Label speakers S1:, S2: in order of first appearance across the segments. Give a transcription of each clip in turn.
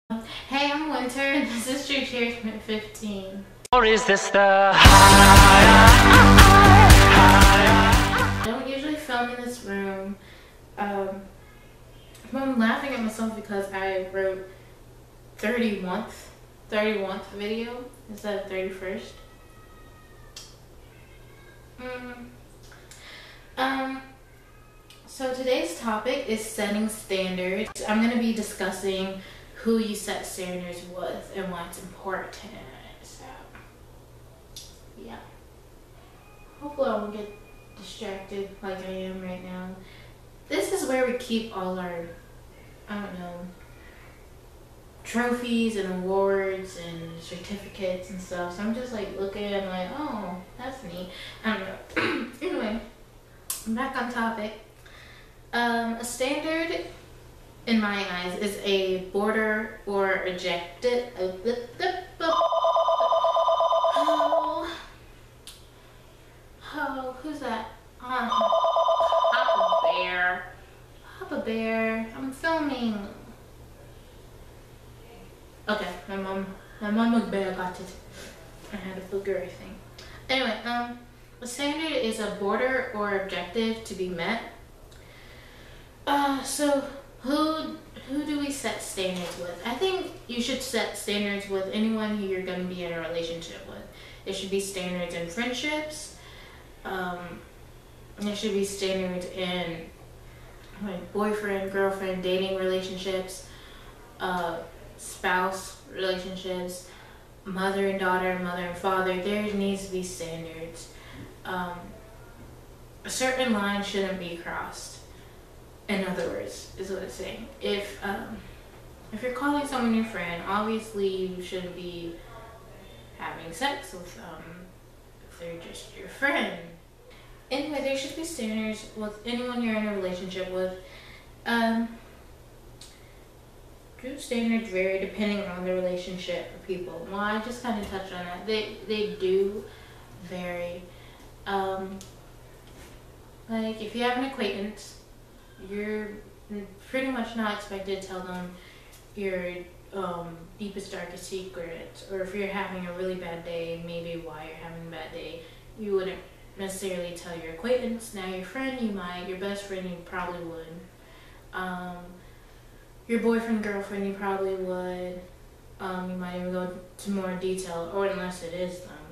S1: Hey, I'm Wynter, and this is TrueCherishment15.
S2: Or is this the
S1: I don't usually film in this room. I'm laughing at myself because I wrote 31th video instead of 31st. So today's topic is setting standards. I'm going to be discussing who you set standards with and why it's important. So, yeah. Hopefully I won't get distracted like I am right now. This is where we keep all our, I don't know, trophies and awards and certificates and stuff. So I'm just like looking and like, oh, that's neat. I don't know. Anyway, I'm back on topic. A standard, in my eyes, is a border or objective. Oh, who's that? Papa Bear. Papa Bear. I'm filming. Okay, my mom bear got it. I had a booger, I think. Anyway, a standard is a border or objective to be met. So who do we set standards with? I think you should set standards with anyone who you're going to be in a relationship with. There should be standards in friendships. There should be standards in like boyfriend, girlfriend, dating relationships, spouse relationships, mother and daughter, mother and father. There needs to be standards. A certain line shouldn't be crossed. In other words, is what it's saying. If you're calling someone your friend, obviously you shouldn't be having sex with them if they're just your friend. Anyway, there should be standards with anyone you're in a relationship with. Do standards vary depending on the relationship or people? Well, I just kind of touched on that. They do vary. Like if you have an acquaintance, you're pretty much not expected to tell them your deepest, darkest secrets. Or if you're having a really bad day, maybe why you're having a bad day, you wouldn't necessarily tell your acquaintance. Now your friend, you might. Your best friend, you probably would. Your boyfriend, girlfriend, you probably would. You might even go to more detail, or unless it is them.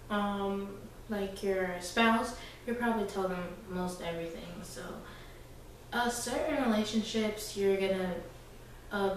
S1: And like your spouse, you probably tell them most everything. So certain relationships you're gonna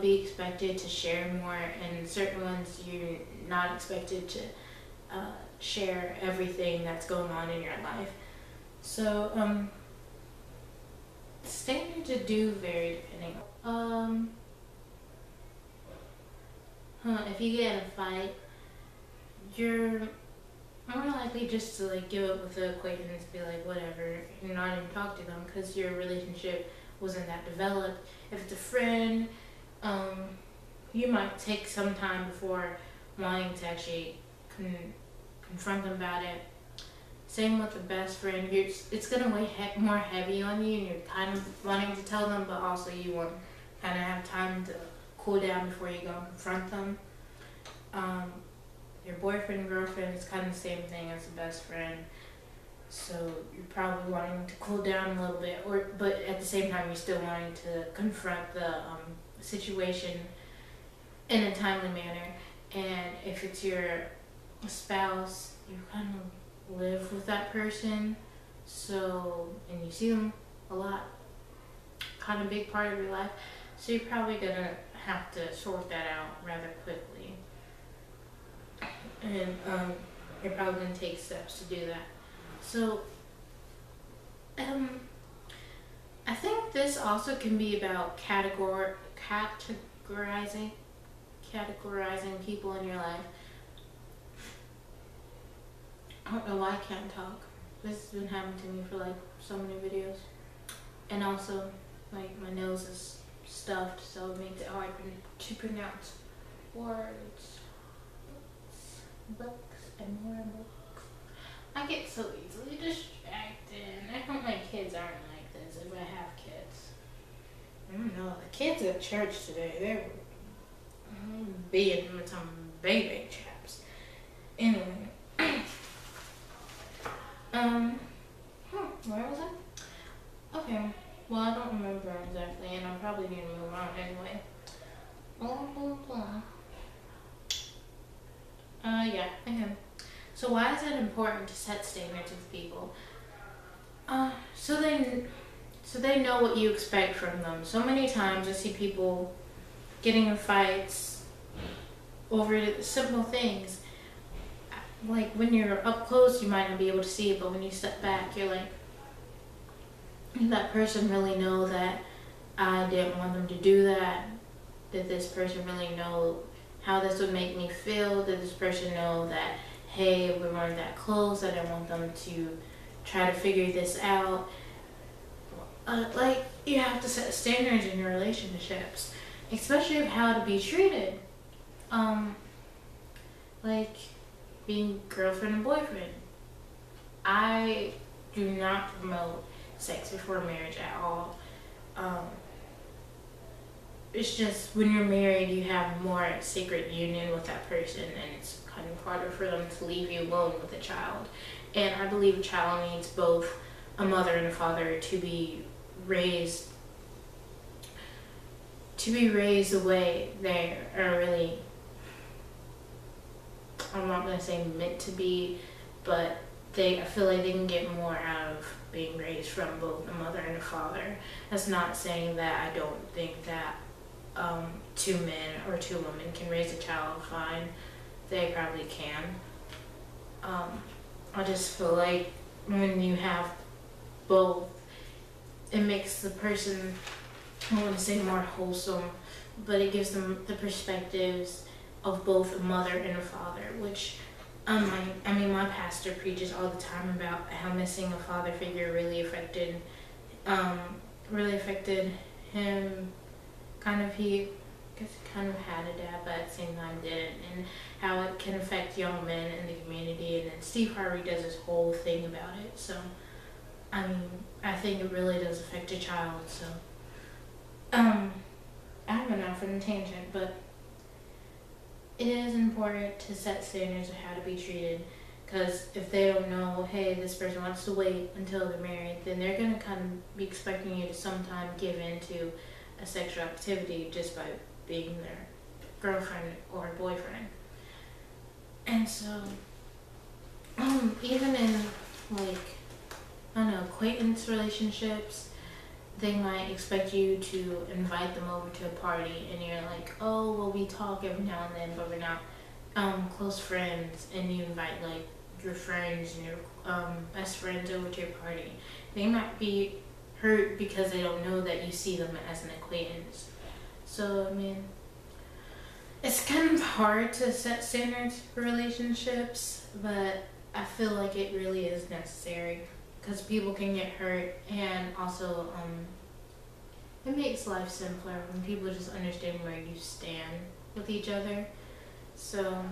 S1: be expected to share more, and certain ones you're not expected to share everything that's going on in your life. So standards do vary depending. If you get in a fight, you're more likely just to like give up with the acquaintance, be like whatever, you're not even talk to them because your relationship wasn't that developed. If it's a friend, you might take some time before wanting to actually confront them about it. Same with the best friend. It's gonna weigh more heavy on you, and you're kind of wanting to tell them, but also you want kind of have time to cool down before you go and confront them. Your boyfriend, girlfriend is kind of the same thing as a best friend. So you're probably wanting to cool down a little bit, but at the same time you're still wanting to confront the situation in a timely manner. And if it's your spouse, you kind of live with that person, and you see them a lot, kind of big part of your life. So you're probably gonna have to sort that out rather quickly. And you're probably going to take steps to do that. So I think this also can be about categorizing people in your life. I don't know why I can't talk. This has been happening to me for like so many videos. And also, like, my nose is stuffed, so it makes it hard to pronounce words. Books and more books. I get so easily distracted. I hope my kids aren't like this if I have kids. I don't know. The kids at church today, they were being with some baby chaps. Anyway, where was I? Okay. Well, I don't remember exactly, and I'm probably gonna move on anyway. Blah blah blah. Yeah. Okay. So why is it important to set standards with people? So they know what you expect from them. So many times I see people getting in fights over simple things. Like when you're up close, you might not be able to see it, but when you step back, you're like, did that person really know that I didn't want them to do that? Did this person really know how this would make me feel? Did this person know that, hey, we weren't that close, I didn't want them to try to figure this out? Like, you have to set standards in your relationships, especially of how to be treated. Like being girlfriend and boyfriend. I do not promote sex before marriage at all. It's just when you're married, you have more sacred union with that person, and it's kind of harder for them to leave you alone with a child. And I believe a child needs both a mother and a father to be raised the way they are really, I'm not going to say meant to be, but I feel like they can get more out of being raised from both a mother and a father. That's not saying that I don't think that two men or two women can raise a child fine. They probably can. I just feel like when you have both, it makes the person, I want to say more wholesome, but it gives them the perspectives of both a mother and a father, which my pastor preaches all the time about how missing a father figure really affected him. He kind of had a dad, but at the same time didn't, and how it can affect young men in the community. And then Steve Harvey does this whole thing about it. So, I think it really does affect a child. So, I went off on a tangent, but it is important to set standards of how to be treated, because if they don't know, hey, this person wants to wait until they're married, then they're going to kind of be expecting you to sometime give in to a sexual activity just by being their girlfriend or boyfriend. And so, even in, acquaintance relationships, they might expect you to invite them over to a party, and you're like, oh, well, we talk every now and then, but we're not close friends, and you invite your friends and your best friends over to your party. They might be hurt because they don't know that you see them as an acquaintance. So, it's kind of hard to set standards for relationships, but I feel like it really is necessary, because people can get hurt, and also it makes life simpler when people just understand where you stand with each other. So,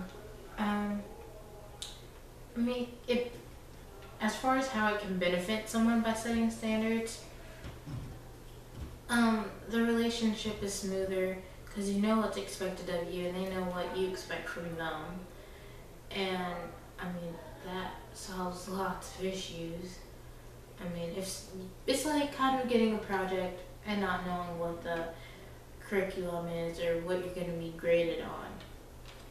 S1: as far as how it can benefit someone by setting standards, the relationship is smoother because you know what's expected of you and they know what you expect from them. And, that solves lots of issues. It's like kind of getting a project and not knowing what the curriculum is or what you're going to be graded on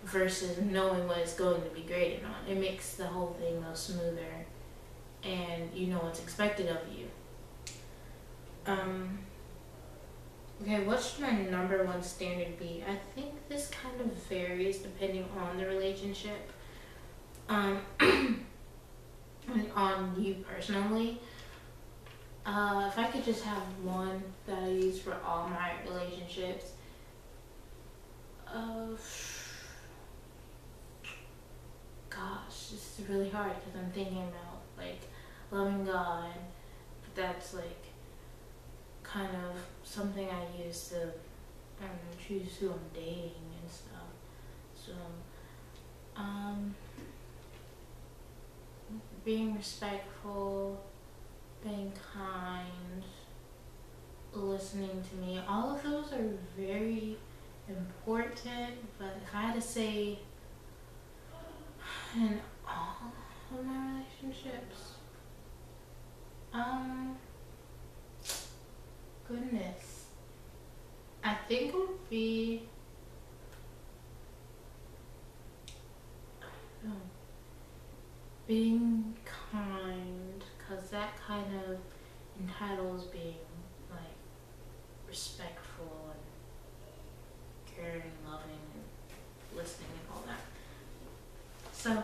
S1: versus knowing what it's going to be graded on. It makes the whole thing go smoother and you know what's expected of you. Okay, what should my number one standard be? I think this kind of varies depending on the relationship. On you personally. If I could just have one that I use for all my relationships, gosh, this is really hard because I'm thinking about loving God, but that's kind of something I use to choose who I'm dating and stuff. So, being respectful, being kind, listening to me. All of those are very important, but if I had to say in all of my relationships, goodness, I think it would be being kind, because that kind of entitles being like respectful and caring, loving, and listening and all that. So,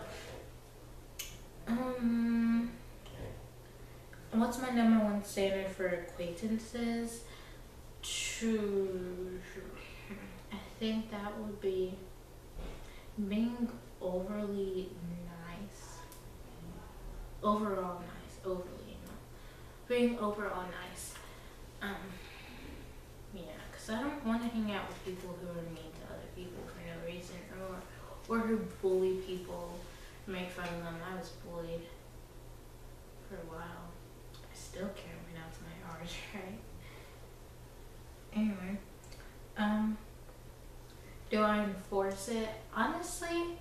S1: what's my number one standard for acquaintances? I think that would be being overly nice. Overall nice. Overly, being overall nice. Yeah, because I don't want to hang out with people who are mean to other people for no reason, or who bully people, make fun of them. I was bullied for a while. I still can't pronounce my R's right. Anyway, do I enforce it? Honestly,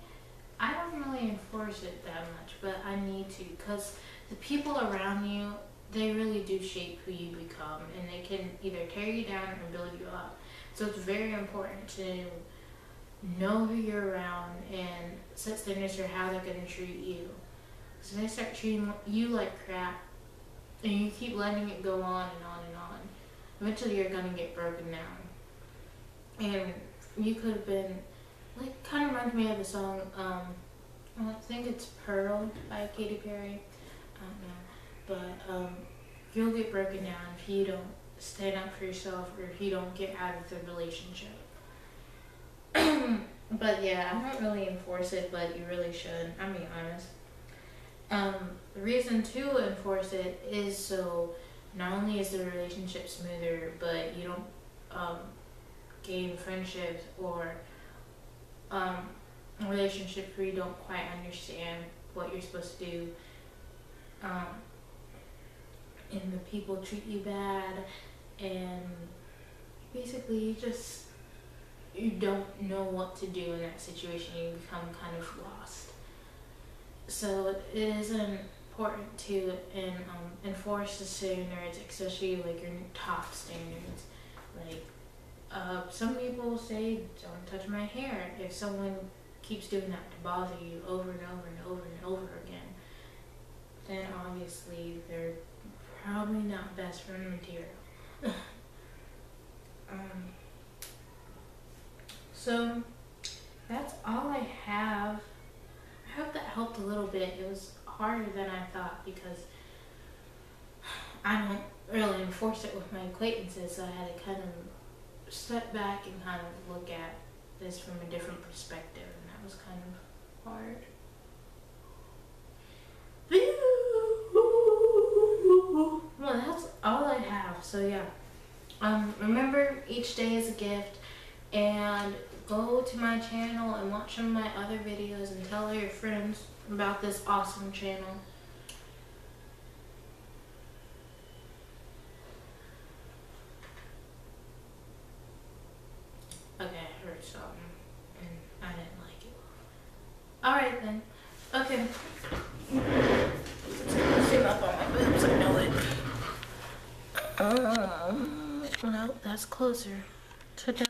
S1: I don't really enforce it that much, but I need to, because the people around you, they really do shape who you become, and they can either tear you down or build you up. So it's very important to know who you're around and set standards for how they're going to treat you. Because if they start treating you like crap, and you keep letting it go on and on and on, eventually you're going to get broken down. And you could have been, like, kind of reminds me of the song, I think it's Pearl by Katy Perry. I don't know. But you'll get broken down if you don't stand up for yourself, or if you don't get out of the relationship. But yeah, I don't really enforce it, but you really should. I'm being honest. The reason to enforce it is so not only is the relationship smoother, but you don't gain friendships or relationships where you don't quite understand what you're supposed to do, and the people treat you bad, and basically you don't know what to do in that situation. You become kind of lost. So it is important to enforce the standards, especially like your top standards. Like some people say, don't touch my hair. If someone keeps doing that to bother you over and over and over and over again, then obviously they're probably not best friend material. So that's all I have. I hope that helped a little bit. It was harder than I thought because I don't really enforce it with my acquaintances, so I had to kind of step back and kind of look at this from a different perspective, and that was kind of hard. Well, that's all I have. So yeah, remember, each day is a gift, and go to my channel and watch some of my other videos and tell all your friends about this awesome channel. Okay, I heard something and I didn't like it. Alright then. Okay. Zoom up on my boobs, I know it. No, that's closer. Ta-da.